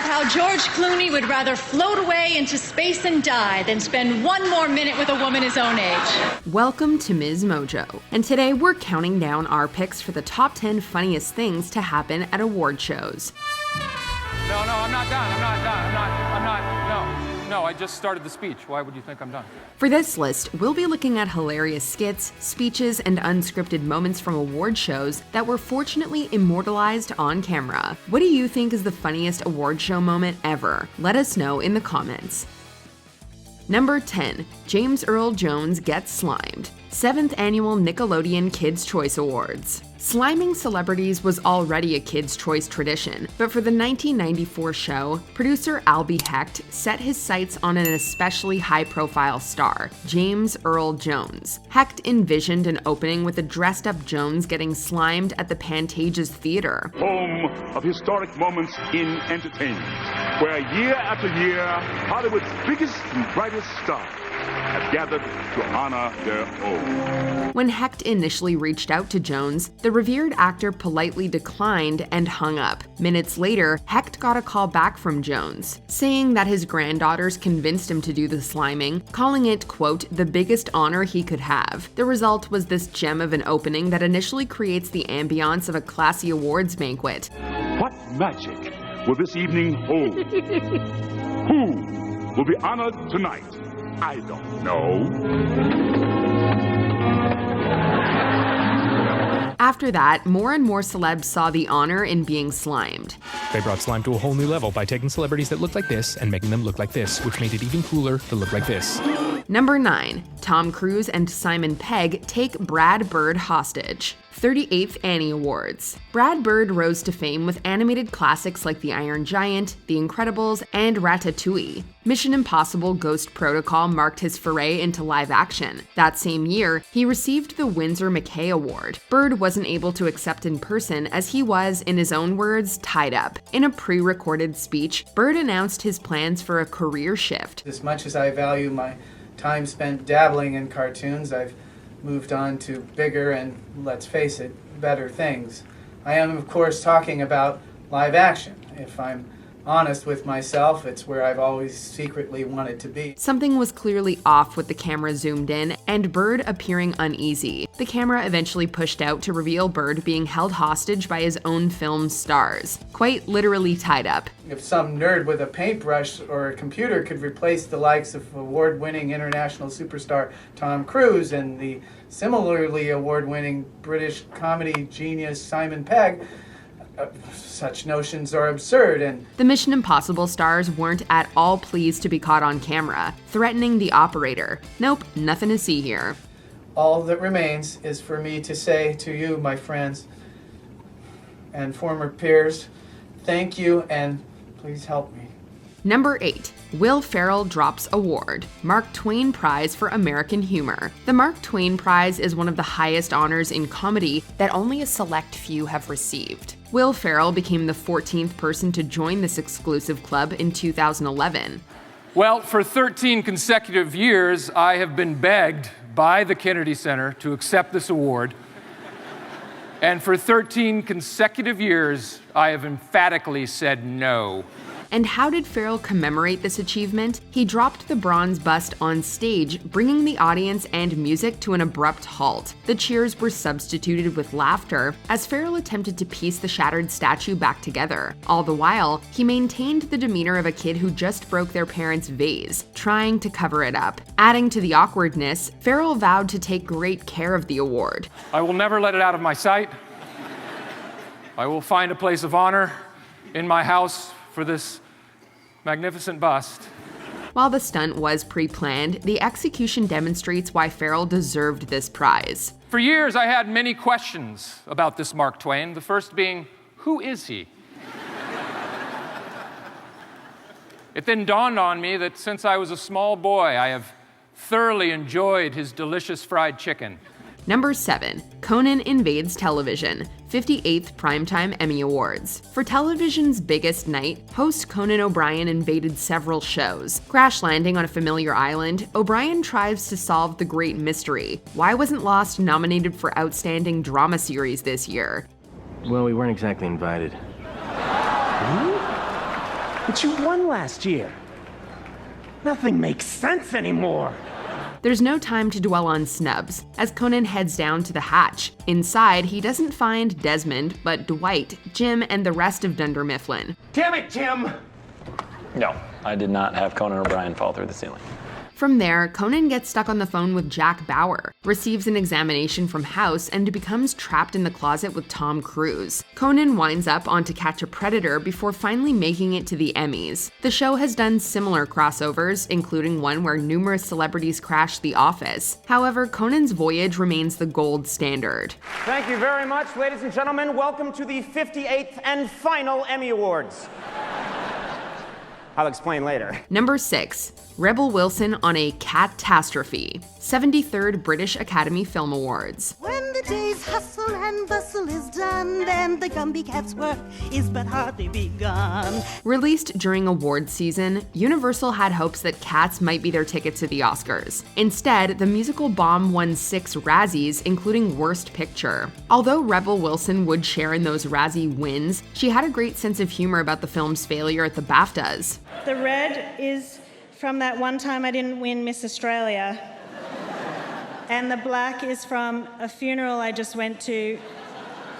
how George Clooney would rather float away into space and die than spend one more minute with a woman his own age. Welcome to MsMojo, and today we're counting down our picks for the top 10 funniest things to happen at award shows. No, I'm not done. No, I just started the speech. Why would you think I'm done? For this list, we'll be looking at hilarious skits, speeches, and unscripted moments from award shows that were fortunately immortalized on camera. What do you think is the funniest award show moment ever? Let us know in the comments. Number 10. James Earl Jones gets slimed. 7th Annual Nickelodeon Kids' Choice Awards. Sliming celebrities was already a Kids' Choice tradition, but for the 1994 show, producer Albie Hecht set his sights on an especially high-profile star, James Earl Jones. Hecht envisioned an opening with a dressed-up Jones getting slimed at the Pantages Theater. Home of historic moments in entertainment, where year after year, Hollywood's biggest and brightest stars have gathered to honor their own. When Hecht initially reached out to Jones, the revered actor politely declined and hung up. Minutes later, Hecht got a call back from Jones, saying that his granddaughters convinced him to do the sliming, calling it, quote, the biggest honor he could have. The result was this gem of an opening that initially creates the ambiance of a classy awards banquet. What magic will this evening hold? Who will be honored tonight? I don't know. After that, more and more celebs saw the honor in being slimed. They brought slime to a whole new level by taking celebrities that looked like this and making them look like this, which made it even cooler to look like this. Number 9. Tom Cruise and Simon Pegg take Brad Bird hostage. 38th Annie Awards. Brad Bird rose to fame with animated classics like The Iron Giant, The Incredibles, and Ratatouille. Mission Impossible: Ghost Protocol marked his foray into live action. That same year, he received the Winsor McKay Award. Bird wasn't able to accept in person as he was, in his own words, tied up. In a pre-recorded speech, Bird announced his plans for a career shift. As much as I value my time spent dabbling in cartoons, I've moved on to bigger and, let's face it, better things. I am, of course, talking about live action. If I'm honest with myself, it's where I've always secretly wanted to be. Something was clearly off with the camera zoomed in and Bird appearing uneasy. The camera eventually pushed out to reveal Bird being held hostage by his own film stars, quite literally tied up. If some nerd with a paintbrush or a computer could replace the likes of award-winning international superstar Tom Cruise and the similarly award-winning British comedy genius Simon Pegg, such notions are absurd. And the Mission Impossible stars weren't at all pleased to be caught on camera, threatening the operator. Nope, nothing to see here. All that remains is for me to say to you, my friends and former peers, thank you and please help me. Number 8. Will Ferrell drops award. Mark Twain Prize for American Humor. The Mark Twain Prize is one of the highest honors in comedy that only a select few have received. Will Ferrell became the 14th person to join this exclusive club in 2011. Well, for 13 consecutive years, I have been begged by the Kennedy Center to accept this award. And for 13 consecutive years, I have emphatically said no. And how did Ferrell commemorate this achievement? He dropped the bronze bust on stage, bringing the audience and music to an abrupt halt. The cheers were substituted with laughter as Ferrell attempted to piece the shattered statue back together. All the while, he maintained the demeanor of a kid who just broke their parents' vase, trying to cover it up. Adding to the awkwardness, Ferrell vowed to take great care of the award. I will never let it out of my sight. I will find a place of honor in my house for this magnificent bust. While the stunt was pre-planned, the execution demonstrates why Ferrell deserved this prize. For years, I had many questions about this Mark Twain, the first being, who is he? It then dawned on me that since I was a small boy, I have thoroughly enjoyed his delicious fried chicken. Number 7. Conan invades television. 58th Primetime Emmy Awards. For television's biggest night, host Conan O'Brien invaded several shows. Crash landing on a familiar island, O'Brien tries to solve the great mystery. Why wasn't Lost nominated for Outstanding Drama Series this year? Well, we weren't exactly invited. But you won last year. Nothing makes sense anymore. There's no time to dwell on snubs, as Conan heads down to the hatch. Inside, he doesn't find Desmond, but Dwight, Jim, and the rest of Dunder Mifflin. Damn it, Jim! No, I did not have Conan O'Brien fall through the ceiling. From there, Conan gets stuck on the phone with Jack Bauer, receives an examination from House, and becomes trapped in the closet with Tom Cruise. Conan winds up on To Catch a Predator before finally making it to the Emmys. The show has done similar crossovers, including one where numerous celebrities crash The Office. However, Conan's voyage remains the gold standard. Thank you very much, ladies and gentlemen. Welcome to the 58th and final Emmy Awards. I'll explain later. Number 6. Rebel Wilson on a catastrophe. 73rd British Academy Film Awards. When the day's hustle and bustle is done, then the Gumby Cat's work is but hardly begun. Released during awards season, Universal had hopes that Cats might be their ticket to the Oscars. Instead, the musical bomb won 6 Razzies, including Worst Picture. Although Rebel Wilson would share in those Razzie wins, she had a great sense of humor about the film's failure at the BAFTAs. The red is from that one time I didn't win Miss Australia. And the black is from a funeral I just went to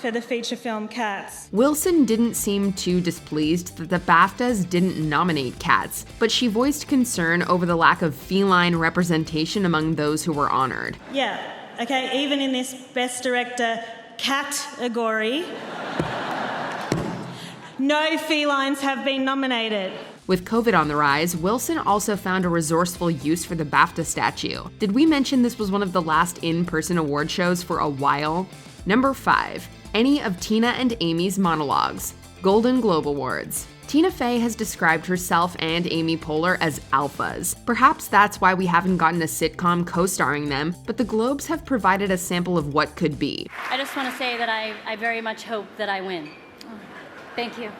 for the feature film Cats. Wilson didn't seem too displeased that the BAFTAs didn't nominate Cats, but she voiced concern over the lack of feline representation among those who were honored. Yeah, okay, even in this Best Director category, no felines have been nominated. With COVID on the rise, Wilson also found a resourceful use for the BAFTA statue. Did we mention this was one of the last in-person award shows for a while? Number 5. Any of Tina and Amy's monologues. Golden Globe Awards. Tina Fey has described herself and Amy Poehler as alphas. Perhaps that's why we haven't gotten a sitcom co-starring them, but the Globes have provided a sample of what could be. I just want to say that I very much hope that I win. Thank you.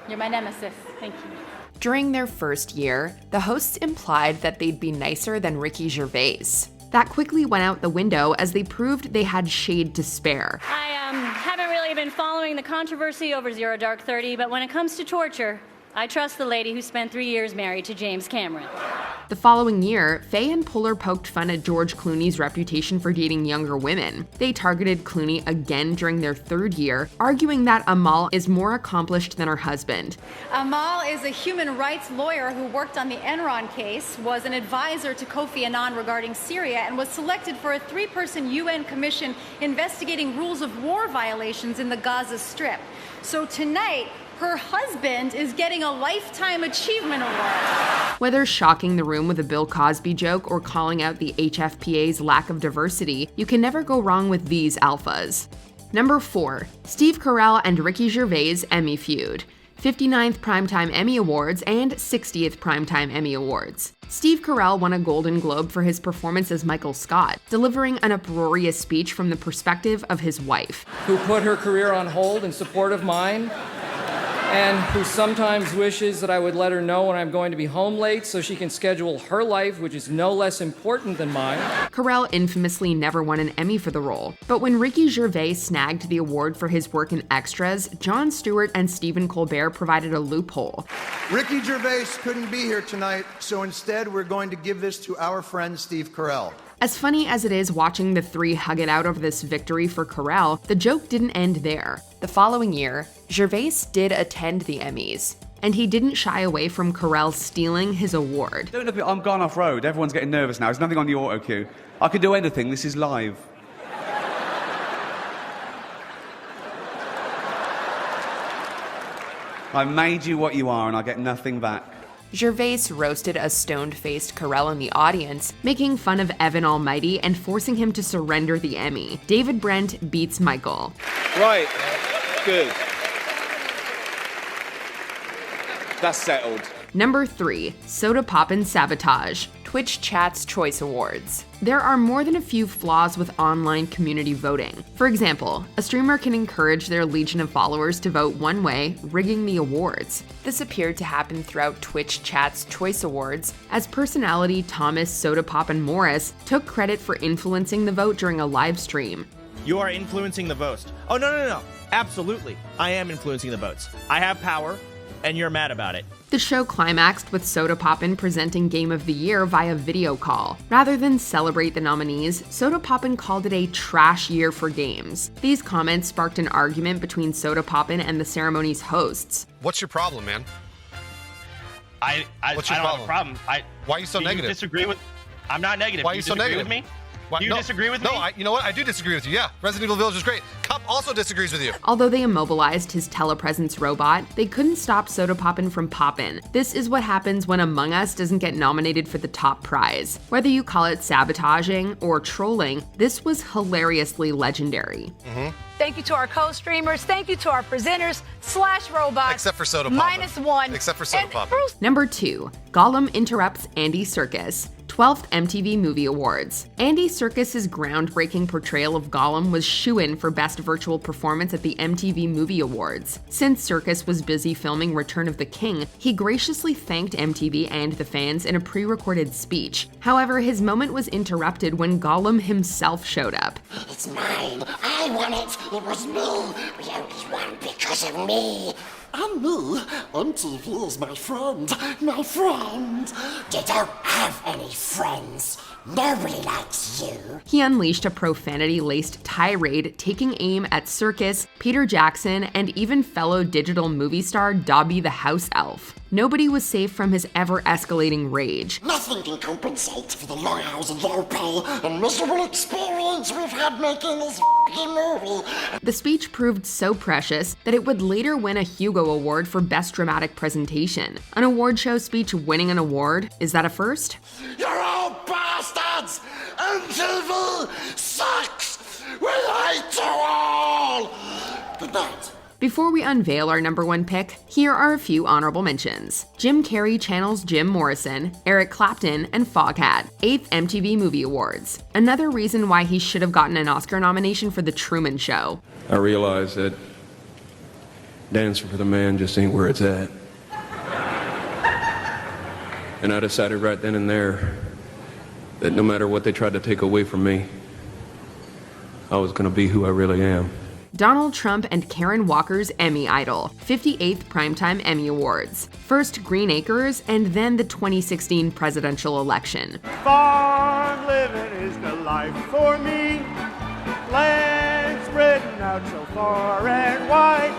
You're my nemesis. Thank you. During their first year, the hosts implied that they'd be nicer than Ricky Gervais. That quickly went out the window as they proved they had shade to spare. I haven't really been following the controversy over Zero Dark 30, but when it comes to torture, I trust the lady who spent 3 years married to James Cameron. The following year, Fey and Poehler poked fun at George Clooney's reputation for dating younger women. They targeted Clooney again during their 3rd year, arguing that Amal is more accomplished than her husband. Amal is a human rights lawyer who worked on the Enron case, was an advisor to Kofi Annan regarding Syria, and was selected for a 3-person UN commission investigating rules of war violations in the Gaza Strip. So tonight, her husband is getting a Lifetime Achievement Award. Whether shocking the room with a Bill Cosby joke or calling out the HFPA's lack of diversity, you can never go wrong with these alphas. Number 4. Steve Carell and Ricky Gervais Emmy feud. 59th Primetime Emmy Awards and 60th Primetime Emmy Awards. Steve Carell won a Golden Globe for his performance as Michael Scott, delivering an uproarious speech from the perspective of his wife, who put her career on hold in support of mine, and who sometimes wishes that I would let her know when I'm going to be home late so she can schedule her life, which is no less important than mine. Carell infamously never won an Emmy for the role, but when Ricky Gervais snagged the award for his work in Extras, Jon Stewart and Stephen Colbert provided a loophole. Ricky Gervais couldn't be here tonight, so instead we're going to give this to our friend Steve Carell. As funny as it is watching the three hug it out over this victory for Carell, the joke didn't end there. The following year, Gervais did attend the Emmys, and he didn't shy away from Carell stealing his award. Don't look at me, I'm gone off road. Everyone's getting nervous now. There's nothing on the auto cue. I can do anything. This is live. I made you what you are, and I get nothing back. Gervais roasted a stoned-faced Carell in the audience, making fun of Evan Almighty and forcing him to surrender the Emmy. David Brent beats Michael. Right. Good. That's settled. Number 3. Sodapoppin Sabotage. Twitch Chat's Choice Awards. There are more than a few flaws with online community voting. For example, a streamer can encourage their legion of followers to vote one way, rigging the awards. This appeared to happen throughout Twitch Chat's Choice Awards, as personality Thomas Sodapoppin Morris took credit for influencing the vote during a live stream. You are influencing the votes. Oh, no. Absolutely. I am influencing the votes. I have power, and you're mad about it. The show climaxed with Sodapoppin presenting Game of the Year via video call. Rather than celebrate the nominees, Sodapoppin called it a trash year for games. These comments sparked an argument between Sodapoppin and the ceremony's hosts. What's your problem, man? I don't have a problem. Why are you so negative? You disagree with? I'm not negative. Why are you so negative? With me? Why, Do you disagree with me? No, you know what? I do disagree with you. Yeah, Resident Evil Village is great. Cup also disagrees with you. Although they immobilized his telepresence robot, they couldn't stop Sodapoppin from poppin'. This is what happens when Among Us doesn't get nominated for the top prize. Whether you call it sabotaging or trolling, this was hilariously legendary. Thank you to our co-streamers. Thank you to our presenters / robots. Except for Sodapoppin. -1. Except for Sodapoppin. Number 2. Gollum interrupts Andy Serkis. 12th MTV Movie Awards. Andy Serkis's groundbreaking portrayal of Gollum was shoo-in for Best Virtual Performance at the MTV Movie Awards. Since Serkis was busy filming Return of the King, he graciously thanked MTV and the fans in a pre-recorded speech. However, his moment was interrupted when Gollum himself showed up. It's mine. I won it. It was me. We only won because of me. And me. MTV is my friend. My friend. You don't have any friends. Nobody likes you. He unleashed a profanity-laced tirade, taking aim at Serkis, Peter Jackson, and even fellow digital movie star Dobby the House Elf. Nobody was safe from his ever-escalating rage. Nothing can compensate for the long hours and low pay and miserable experience we've had making this f***ing movie. The speech proved so precious that it would later win a Hugo Award for Best Dramatic Presentation. An award show speech winning an award, is that a first? You're all bastards! MTV sucks! We hate you all! Good night. Before we unveil our number 1 pick, here are a few honorable mentions. Jim Carrey channels Jim Morrison, Eric Clapton, and Foghat, 8th MTV Movie Awards. Another reason why he should have gotten an Oscar nomination for The Truman Show. I realize that dancing for the man just ain't where it's at. And I decided right then and there that no matter what they tried to take away from me, I was gonna be who I really am. Donald Trump and Karen Walker's Emmy Idol, 58th Primetime Emmy Awards. First Green Acres, and then the 2016 presidential election. Farm living is the life for me. Land spreading out so far and wide.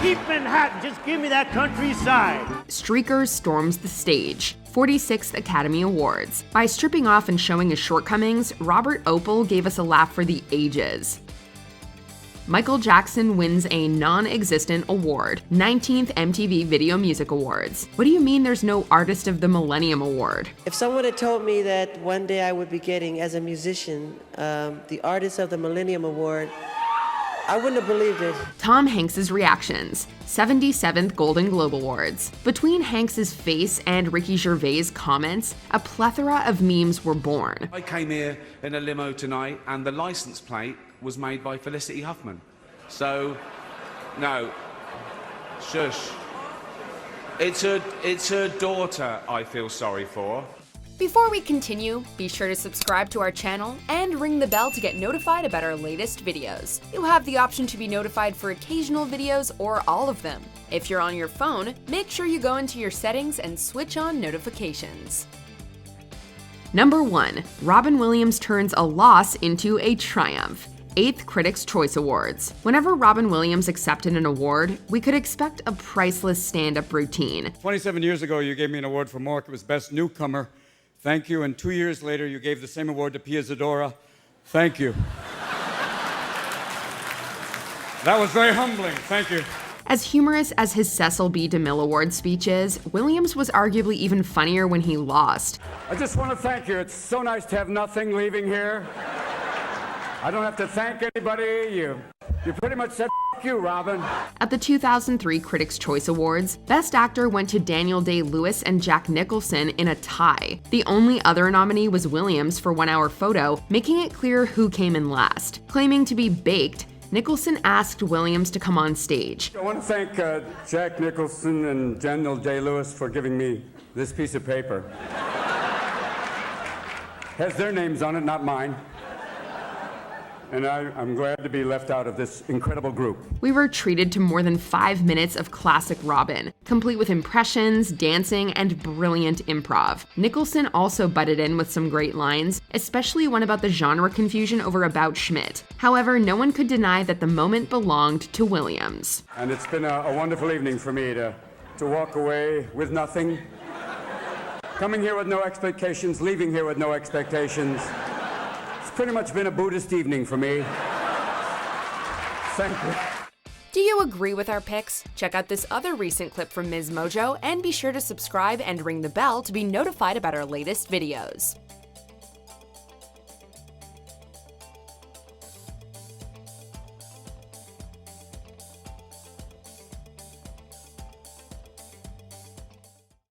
Keep Manhattan, just give me that countryside. Streaker storms the stage. 46th Academy Awards. By stripping off and showing his shortcomings, Robert Opel gave us a laugh for the ages. Michael Jackson wins a non-existent award, 19th MTV Video Music Awards. What do you mean there's no Artist of the Millennium Award? If someone had told me that one day I would be getting, as a musician, the Artist of the Millennium Award, I wouldn't have believed it. Tom Hanks's reactions, 77th Golden Globe Awards. Between Hanks's face and Ricky Gervais' comments, a plethora of memes were born. I came here in a limo tonight, and the license plate was made by Felicity Huffman. So, no, shush. It's her daughter I feel sorry for. Before we continue, be sure to subscribe to our channel and ring the bell to get notified about our latest videos. You'll have the option to be notified for occasional videos or all of them. If you're on your phone, make sure you go into your settings and switch on notifications. Number 1. Robin Williams turns a loss into a triumph. 8th Critics' Choice Awards. Whenever Robin Williams accepted an award, we could expect a priceless stand-up routine. 27 years ago, you gave me an award for Mork. It was Best Newcomer. Thank you. And 2 years later, you gave the same award to Pia Zadora. Thank you. That was very humbling. Thank you. As humorous as his Cecil B. DeMille Award speech is, Williams was arguably even funnier when he lost. I just want to thank you. It's so nice to have nothing leaving here. I don't have to thank anybody. You pretty much said F you, Robin. At the 2003 Critics' Choice Awards, Best Actor went to Daniel Day-Lewis and Jack Nicholson in a tie. The only other nominee was Williams for 1 Hour Photo, making it clear who came in last. Claiming to be baked, Nicholson asked Williams to come on stage. I want to thank Jack Nicholson and Daniel Day-Lewis for giving me this piece of paper. Has their names on it, not mine. and I'm glad to be left out of this incredible group. We were treated to more than 5 minutes of classic Robin, complete with impressions, dancing, and brilliant improv. Nicholson also butted in with some great lines, especially one about the genre confusion over About Schmidt. However, no one could deny that the moment belonged to Williams. And it's been a wonderful evening for me to walk away with nothing, coming here with no expectations, leaving here with no expectations. It's pretty much been a Buddhist evening for me. Thank you. Do you agree with our picks? Check out this other recent clip from MsMojo and be sure to subscribe and ring the bell to be notified about our latest videos.